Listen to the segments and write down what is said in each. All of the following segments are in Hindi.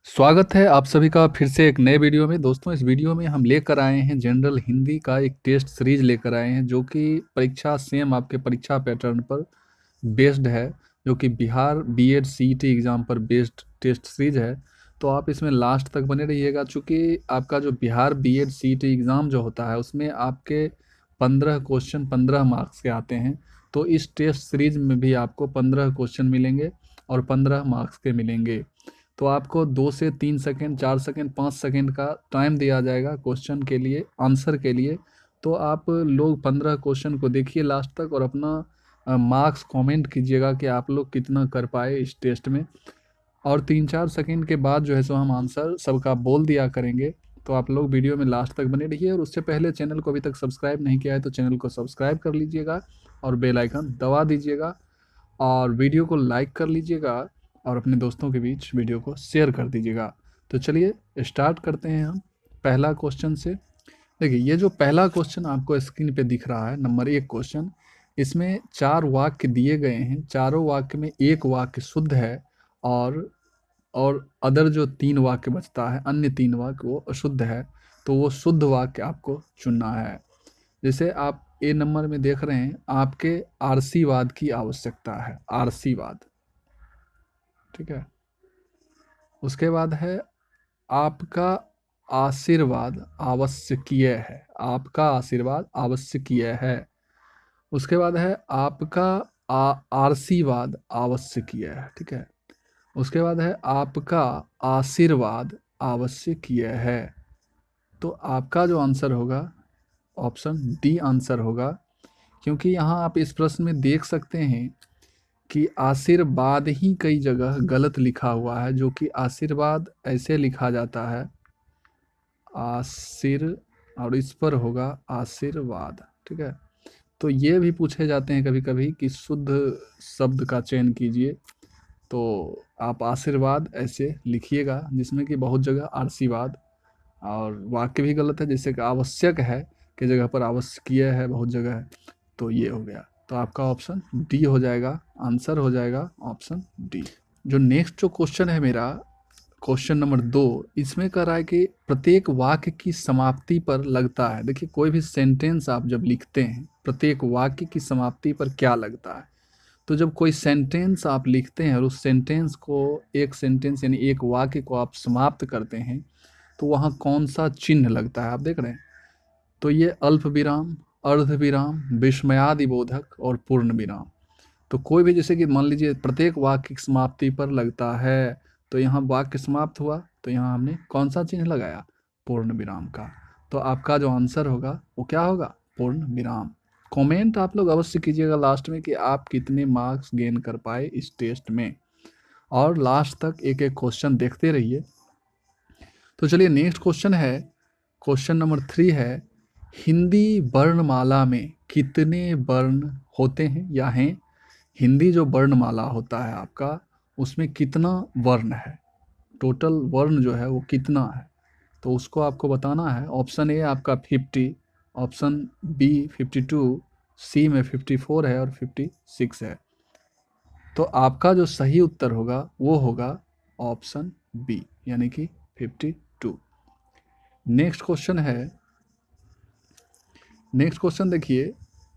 स्वागत है आप सभी का फिर से एक नए वीडियो में। दोस्तों, इस वीडियो में हम लेकर आए हैं जनरल हिंदी का एक टेस्ट सीरीज लेकर आए हैं, जो कि परीक्षा सेम आपके परीक्षा पैटर्न पर बेस्ड है, जो कि बिहार बीएड सीईटी एग्ज़ाम पर बेस्ड टेस्ट सीरीज है। तो आप इसमें लास्ट तक बने रहिएगा, चूँकि आपका जो बिहार बीएड सीईटी एग्ज़ाम जो होता है उसमें आपके 15 क्वेश्चन 15 मार्क्स के आते हैं। तो इस टेस्ट सीरीज में भी आपको 15 क्वेश्चन मिलेंगे और 15 मार्क्स के मिलेंगे। तो आपको 2 से 3 सेकंड, 4 सेकंड, 5 सेकंड का टाइम दिया जाएगा क्वेश्चन के लिए, आंसर के लिए। तो आप लोग 15 क्वेश्चन को देखिए लास्ट तक और अपना मार्क्स कमेंट कीजिएगा कि आप लोग कितना कर पाए इस टेस्ट में। और 3-4 सेकंड के बाद जो है सो हम आंसर सबका बोल दिया करेंगे। तो आप लोग वीडियो में लास्ट तक बने रहिए, और उससे पहले चैनल को अभी तक सब्सक्राइब नहीं किया है तो चैनल को सब्सक्राइब कर लीजिएगा और बेल आइकन दबा दीजिएगा, और वीडियो को लाइक कर लीजिएगा और अपने दोस्तों के बीच वीडियो को शेयर कर दीजिएगा। तो चलिए स्टार्ट करते हैं हम पहला क्वेश्चन से। देखिए, ये जो पहला क्वेश्चन आपको स्क्रीन पे दिख रहा है, नंबर 1 क्वेश्चन, इसमें 4 वाक्य दिए गए हैं। चारों वाक्य में एक वाक्य शुद्ध है, और अदर जो 3 वाक्य बचता है, अन्य 3 वाक्य वो अशुद्ध है। तो वो शुद्ध वाक्य आपको चुनना है। जैसे आप ए नंबर में देख रहे हैं, आपके आरसीवाद की आवश्यकता है, आरसीवाद, ठीक है। उसके बाद है आपका आशीर्वाद आवश्यकीय है, आपका आशीर्वाद आवश्यकीय है। उसके बाद है आपका आरसीवाद आवश्यकीय है, ठीक है। उसके बाद है आपका आशीर्वाद आवश्यकीय है। तो आपका जो आंसर होगा ऑप्शन डी आंसर होगा, क्योंकि यहाँ आप इस प्रश्न में देख सकते हैं कि आशीर्वाद ही कई जगह गलत लिखा हुआ है, जो कि आशीर्वाद ऐसे लिखा जाता है आशीर, और इस पर होगा आशीर्वाद, ठीक है। तो ये भी पूछे जाते हैं कभी कभी कि शुद्ध शब्द का चयन कीजिए। तो आप आशीर्वाद ऐसे लिखिएगा, जिसमें कि बहुत जगह आशीर्वाद, और वाक्य भी गलत है, जैसे कि आवश्यक है की जगह पर आवश्यकीय है बहुत जगह है। तो ये हो गया, तो आपका ऑप्शन डी हो जाएगा, आंसर हो जाएगा ऑप्शन डी। जो नेक्स्ट जो क्वेश्चन है मेरा, क्वेश्चन नंबर 2, इसमें कह रहा है कि प्रत्येक वाक्य की समाप्ति पर लगता है। देखिए, कोई भी सेंटेंस आप जब लिखते हैं, प्रत्येक वाक्य की समाप्ति पर क्या लगता है। तो जब कोई सेंटेंस आप लिखते हैं और उस सेंटेंस को, एक सेंटेंस यानी एक वाक्य को आप समाप्त करते हैं, तो वहाँ कौन सा चिन्ह लगता है आप देख रहे हैं। तो ये अल्प विराम, अर्ध विराम, विस्मयादि बोधक और पूर्ण विराम। तो कोई भी, जैसे कि मान लीजिए प्रत्येक वाक्य की समाप्ति पर लगता है, तो यहाँ वाक्य समाप्त हुआ तो यहाँ हमने कौन सा चिन्ह लगाया, पूर्ण विराम का। तो आपका जो आंसर होगा वो क्या होगा, पूर्ण विराम। कमेंट आप लोग अवश्य कीजिएगा लास्ट में कि आप कितने मार्क्स गेन कर पाए इस टेस्ट में, और लास्ट तक एक एक क्वेश्चन देखते रहिए। तो चलिए नेक्स्ट क्वेश्चन है, क्वेश्चन नंबर 3 है, हिंदी वर्णमाला में कितने वर्ण होते हैं या हैं। हिंदी जो वर्णमाला होता है आपका, उसमें कितना वर्ण है, टोटल वर्ण जो है वो कितना है, तो उसको आपको बताना है। ऑप्शन ए आपका 50, ऑप्शन बी 52, सी में 54 है और 56 है। तो आपका जो सही उत्तर होगा वो होगा ऑप्शन बी, यानी कि 52। नेक्स्ट क्वेश्चन है, नेक्स्ट क्वेश्चन देखिए,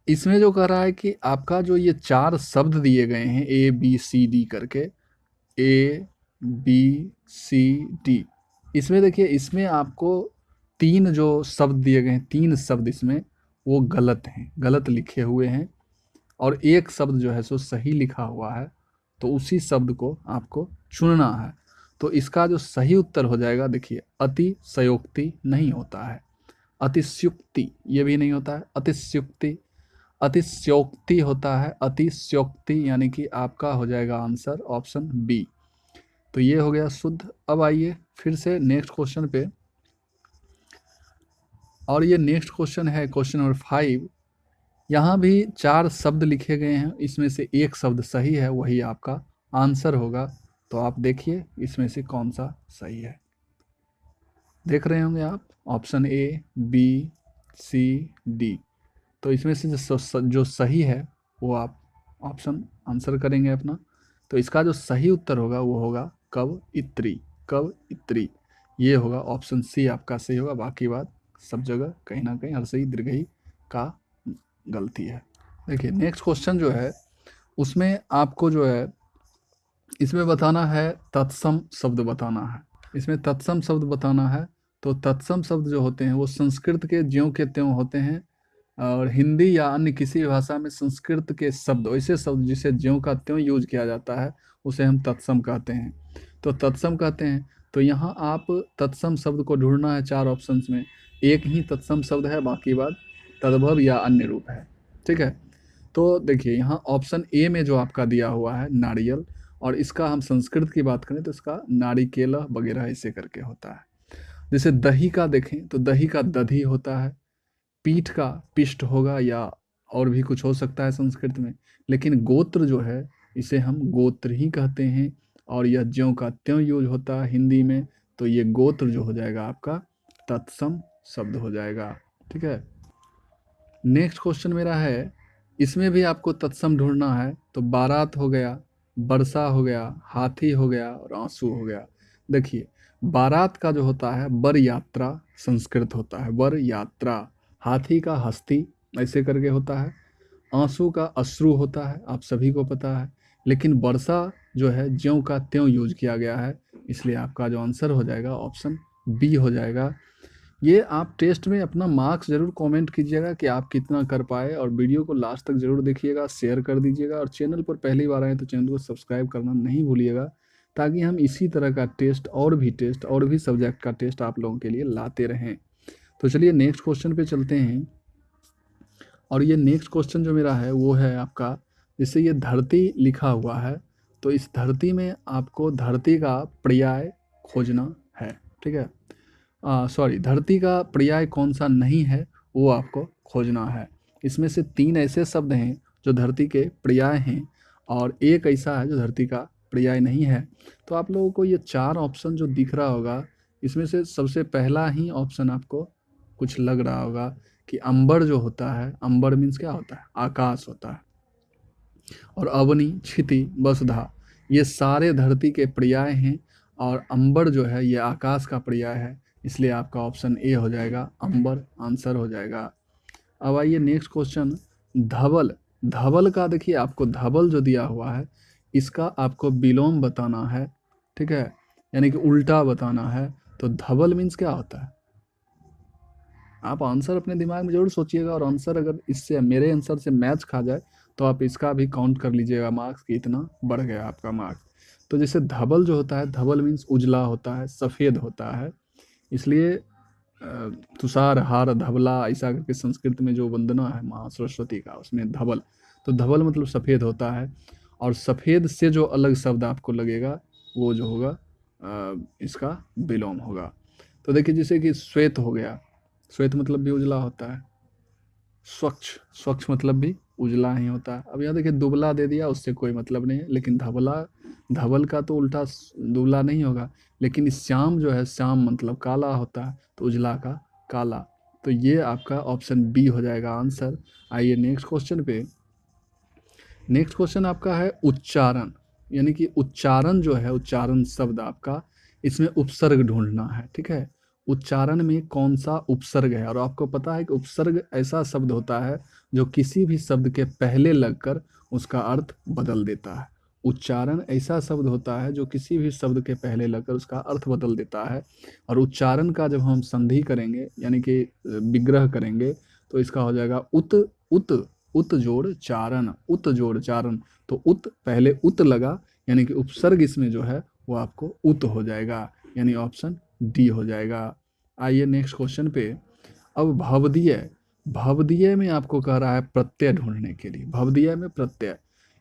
इसमें जो कह रहा है कि आपका जो ये 4 शब्द दिए गए हैं ए बी सी डी करके, ए बी सी डी, इसमें देखिए, इसमें आपको 3 जो शब्द दिए गए हैं, 3 शब्द इसमें वो गलत हैं, गलत लिखे हुए हैं, और एक शब्द जो है सो सही लिखा हुआ है। तो उसी शब्द को आपको चुनना है। तो इसका जो सही उत्तर हो जाएगा, देखिए, अतिशयोक्ति नहीं होता है, अतिस्युक्ति ये भी नहीं होता है, अतिस्युक्ति, अतिस्योक्ति होता है, अतिस्योक्ति, यानी कि आपका हो जाएगा आंसर ऑप्शन बी। तो ये हो गया शुद्ध। अब आइए फिर से नेक्स्ट क्वेश्चन पे, और ये नेक्स्ट क्वेश्चन है क्वेश्चन नंबर 5। यहाँ भी 4 शब्द लिखे गए हैं, इसमें से एक शब्द सही है, वही आपका आंसर होगा। तो आप देखिए इसमें से कौन सा सही है, देख रहे होंगे आप, option A B C D. तो इसमें से जो सही है वो आप ऑप्शन आंसर करेंगे अपना। तो इसका जो सही उत्तर होगा वो होगा कवइत्री, कवयित्री। ये होगा ऑप्शन सी आपका सही होगा, बाकी बात सब जगह कहीं ना कहीं हर्षई दीर्घई का गलती है। देखिए नेक्स्ट क्वेश्चन जो है उसमें आपको जो है इसमें बताना है तत्सम शब्द बताना है। इसमें तत्सम शब्द बताना है, तो तत्सम शब्द जो होते हैं वो संस्कृत के ज्यों के त्यों होते हैं, और हिंदी या अन्य किसी भाषा में संस्कृत के शब्द, ऐसे शब्द जिसे ज्यों का त्यों यूज किया जाता है उसे हम तत्सम कहते हैं। तो तत्सम कहते हैं। तो यहाँ आप तत्सम शब्द को ढूंढना है 4 ऑप्शंस में, एक ही तत्सम शब्द है, बाकी बात तद्भव या अन्य रूप है। ठीक है, तो देखिए यहाँ ऑप्शन ए में जो आपका दिया हुआ है नारियल, और इसका हम संस्कृत की बात करें तो इसका नारिकेल वगैरह ऐसे करके होता है। जैसे दही का देखें तो दही का दधी होता है, पीठ का पिष्ट होगा या और भी कुछ हो सकता है संस्कृत में, लेकिन गोत्र जो है इसे हम गोत्र ही कहते हैं, और यह ज्यों का त्यों यूज होता है हिंदी में, तो ये गोत्र जो हो जाएगा आपका तत्सम शब्द हो जाएगा। ठीक है, नेक्स्ट क्वेश्चन मेरा है, इसमें भी आपको तत्सम ढूंढना है, तो बारात हो गया, वर्षा हो गया, हाथी हो गया और आंसू हो गया। देखिए बारात का जो होता है बर यात्रा संस्कृत होता है, बर यात्रा। हाथी का हस्ती ऐसे करके होता है, आंसू का अश्रु होता है, आप सभी को पता है, लेकिन वर्षा जो है ज्यों का त्यों यूज किया गया है, इसलिए आपका जो आंसर हो जाएगा ऑप्शन बी हो जाएगा। ये आप टेस्ट में अपना मार्क्स ज़रूर कमेंट कीजिएगा कि आप कितना कर पाए, और वीडियो को लास्ट तक ज़रूर देखिएगा, शेयर कर दीजिएगा, और चैनल पर पहली बार आए तो चैनल को सब्सक्राइब करना नहीं भूलिएगा, ताकि हम इसी तरह का टेस्ट और भी सब्जेक्ट का टेस्ट आप लोगों के लिए लाते रहें। तो चलिए नेक्स्ट क्वेश्चन पे चलते हैं, और ये नेक्स्ट क्वेश्चन जो मेरा है वो है आपका, जैसे ये धरती लिखा हुआ है, तो इस धरती में आपको धरती का पर्याय खोजना है। ठीक है, सॉरी, धरती का पर्याय कौन सा नहीं है वो आपको खोजना है। इसमें से 3 ऐसे शब्द हैं जो धरती के पर्याय हैं, और एक ऐसा है जो धरती का पर्याय नहीं है। तो आप लोगों को ये 4 ऑप्शन जो दिख रहा होगा, इसमें से सबसे पहला ही ऑप्शन आपको कुछ लग रहा होगा कि अंबर जो होता है, अंबर मीन्स क्या होता है, आकाश होता है, और अवनी, क्षिति, वसुधा, ये सारे धरती के पर्याय हैं, और अंबर जो है ये आकाश का पर्याय है, इसलिए आपका ऑप्शन ए हो जाएगा, अंबर आंसर हो जाएगा। अब आइए नेक्स्ट क्वेश्चन, धवल। धवल का देखिए आपको धवल जो दिया हुआ है इसका आपको विलोम बताना है। ठीक है, यानी कि उल्टा बताना है। तो धवल मीन्स क्या होता है, आप आंसर अपने दिमाग में जरूर सोचिएगा, और आंसर अगर इससे मेरे आंसर से मैच खा जाए तो आप इसका भी काउंट कर लीजिएगा मार्क्स कि इतना बढ़ गया आपका मार्क्स। तो जैसे धवल जो होता है, धवल मीन्स उजला होता है, सफ़ेद होता है, इसलिए तुषार हार धवला ऐसा करके संस्कृत में जो वंदना है माँ सरस्वती का, उसमें धवल, तो धवल मतलब सफ़ेद होता है। और सफ़ेद से जो अलग शब्द आपको लगेगा वो जो होगा इसका विलोम होगा। तो देखिए जैसे कि श्वेत हो गया, श्वेत मतलब भी उजला होता है, स्वच्छ, स्वच्छ मतलब भी उजला ही होता है। अब यहाँ देखिए दुबला दे दिया, उससे कोई मतलब नहीं है, लेकिन धवला, धवल का तो उल्टा दुबला नहीं होगा, लेकिन श्याम जो है, श्याम मतलब काला होता है, तो उजला का काला। तो ये आपका ऑप्शन बी हो जाएगा आंसर। आइए नेक्स्ट क्वेश्चन पे। नेक्स्ट क्वेश्चन आपका है उच्चारण, यानी कि उच्चारण जो है, उच्चारण शब्द आपका, इसमें उपसर्ग ढूंढना है। ठीक है, उच्चारण में कौन सा उपसर्ग है, और आपको पता है कि उपसर्ग ऐसा शब्द होता है जो किसी भी शब्द के पहले लगकर उसका अर्थ बदल देता है। उच्चारण ऐसा शब्द होता है जो किसी भी शब्द के पहले लगकर उसका अर्थ बदल देता है, और उच्चारण का जब हम संधि करेंगे यानी कि विग्रह करेंगे तो इसका हो जाएगा उत, उत, उत जोड़ चारण, उत जोड़ चारण। तो उत पहले उत लगा, यानी कि उपसर्ग इसमें जो है वो आपको उत हो जाएगा, यानी ऑप्शन डी हो जाएगा। आइए नेक्स्ट क्वेश्चन पे। अब भवदीय, भवदीय में आपको कह रहा है प्रत्यय ढूंढने के लिए। भवदीय में प्रत्यय,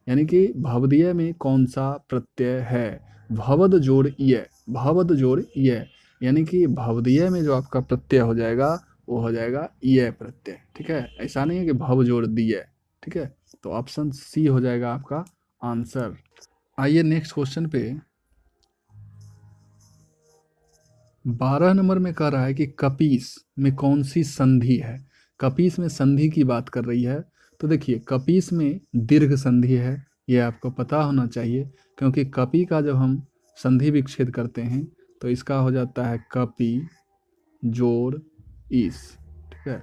यानी कि भवदीय में कौन सा प्रत्यय है, भवद जोड़ य, भवद जोड़ य, यानी कि भवदीय में जो आपका प्रत्यय हो जाएगा वो हो जाएगा य प्रत्यय। ठीक है, ऐसा नहीं है कि भव जोड़ दिए। ठीक है, तो ऑप्शन सी हो जाएगा आपका आंसर। आइए नेक्स्ट क्वेश्चन पे। 12 नंबर में कह रहा है कि कपीस में कौन सी संधि है। कपीस में संधि की बात कर रही है। तो देखिए कपीस में दीर्घ संधि है, ये आपको पता होना चाहिए, क्योंकि कपी का जब हम संधि विच्छेद करते हैं तो इसका हो जाता है कपि जोड़ ईस, ठीक है,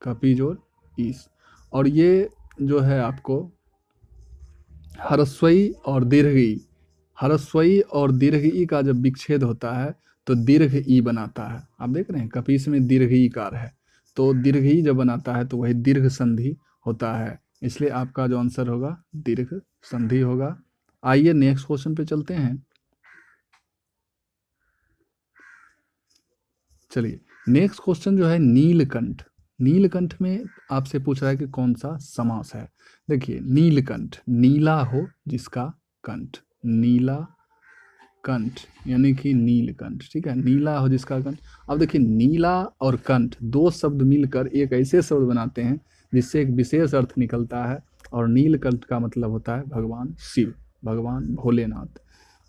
कपि जोड़ ईस। और ये जो है आपको ह्रस्वई और दीर्घ ई, ह्रस्वई और दीर्घ ई का जब विच्छेद होता है तो दीर्घ ई बनाता है। आप देख रहे हैं कपीस में दीर्घ ई कार है, तो दीर्घ ई जब बनाता है तो वही दीर्घ संधि होता है, इसलिए आपका जो आंसर होगा दीर्घ संधि होगा। आइए नेक्स्ट क्वेश्चन पे चलते हैं। चलिए नेक्स्ट क्वेश्चन जो है नीलकंठ। नीलकंठ में आपसे पूछ रहा है कि कौन सा समास है। देखिए नीलकंठ, नीला हो जिसका कंठ, नीला कंठ यानी कि नीलकंठ, ठीक है, नीला हो जिसका कंठ। अब देखिए नीला और कंठ दो शब्द मिलकर एक ऐसे शब्द बनाते हैं जिससे एक विशेष अर्थ निकलता है, और नीलकंठ का मतलब होता है भगवान शिव, भगवान भोलेनाथ।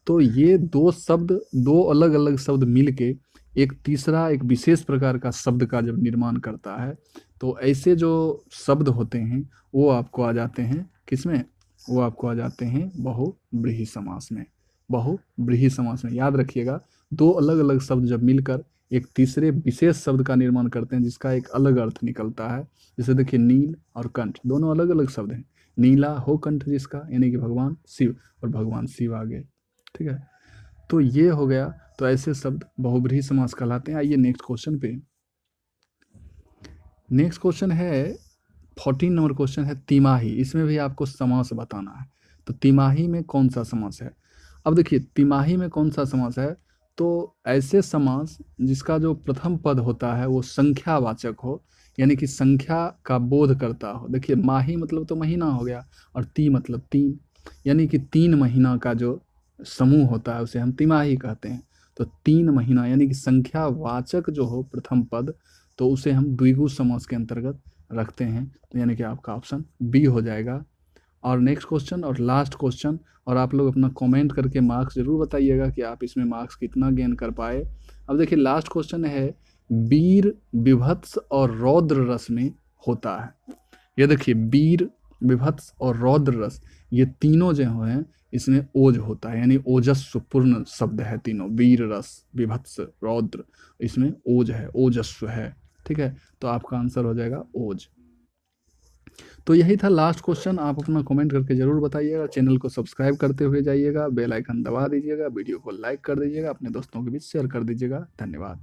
तो ये दो शब्द, दो अलग अलग शब्द मिलके एक तीसरा एक विशेष प्रकार का शब्द का जब निर्माण करता है, तो ऐसे जो शब्द होते हैं वो आपको आ जाते हैं किसमें, वो आपको आ जाते हैं बहुव्रीहि समास में। बहुव्रीहि समास में याद रखिएगा, दो अलग अलग शब्द जब मिलकर एक तीसरे विशेष शब्द का निर्माण करते हैं जिसका एक अलग अर्थ निकलता है। जैसे देखिए नील और कंठ दोनों अलग अलग शब्द हैं, नीला हो कंठ जिसका यानी कि भगवान शिव, और भगवान शिव आ गए, ठीक है। तो ये हो गया, तो ऐसे शब्द बहुव्रीहि समास कहलाते हैं। आइए नेक्स्ट क्वेश्चन पे। नेक्स्ट क्वेश्चन है 14 नंबर क्वेश्चन है तिमाही। इसमें भी आपको समास बताना है, तो तिमाही में कौन सा समास है। अब देखिए तिमाही में कौन सा समास है, तो ऐसे समास जिसका जो प्रथम पद होता है वो संख्यावाचक हो, यानी कि संख्या का बोध करता हो। देखिए माही मतलब तो महीना हो गया, और ती मतलब तीन, यानी कि 3 महीना का जो समूह होता है उसे हम तिमाही कहते हैं। तो 3 महीना यानी कि संख्यावाचक जो हो प्रथम पद, तो उसे हम द्विगु समास के अंतर्गत रखते हैं, तो यानी कि आपका ऑप्शन बी हो जाएगा। और नेक्स्ट क्वेश्चन और लास्ट क्वेश्चन, और आप लोग अपना कमेंट करके मार्क्स जरूर बताइएगा कि आप इसमें मार्क्स कितना गेन कर पाए। अब देखिए लास्ट क्वेश्चन है वीर, विभत्स और रौद्र रस में होता है। ये देखिए वीर, विभत्स और रौद्र रस, ये तीनों जो हैं इसमें ओज होता है, यानी ओजस्व पूर्ण शब्द है तीनों, वीर, रस, विभत्स, रौद्र, इसमें ओज है, ओजस्व है, ठीक है। तो आपका आंसर हो जाएगा ओज। तो यही था लास्ट क्वेश्चन। आप अपना कमेंट करके जरूर बताइएगा, चैनल को सब्सक्राइब करते हुए जाइएगा, बेल आइकन दबा दीजिएगा, वीडियो को लाइक कर दीजिएगा, अपने दोस्तों के बीच शेयर कर दीजिएगा। धन्यवाद।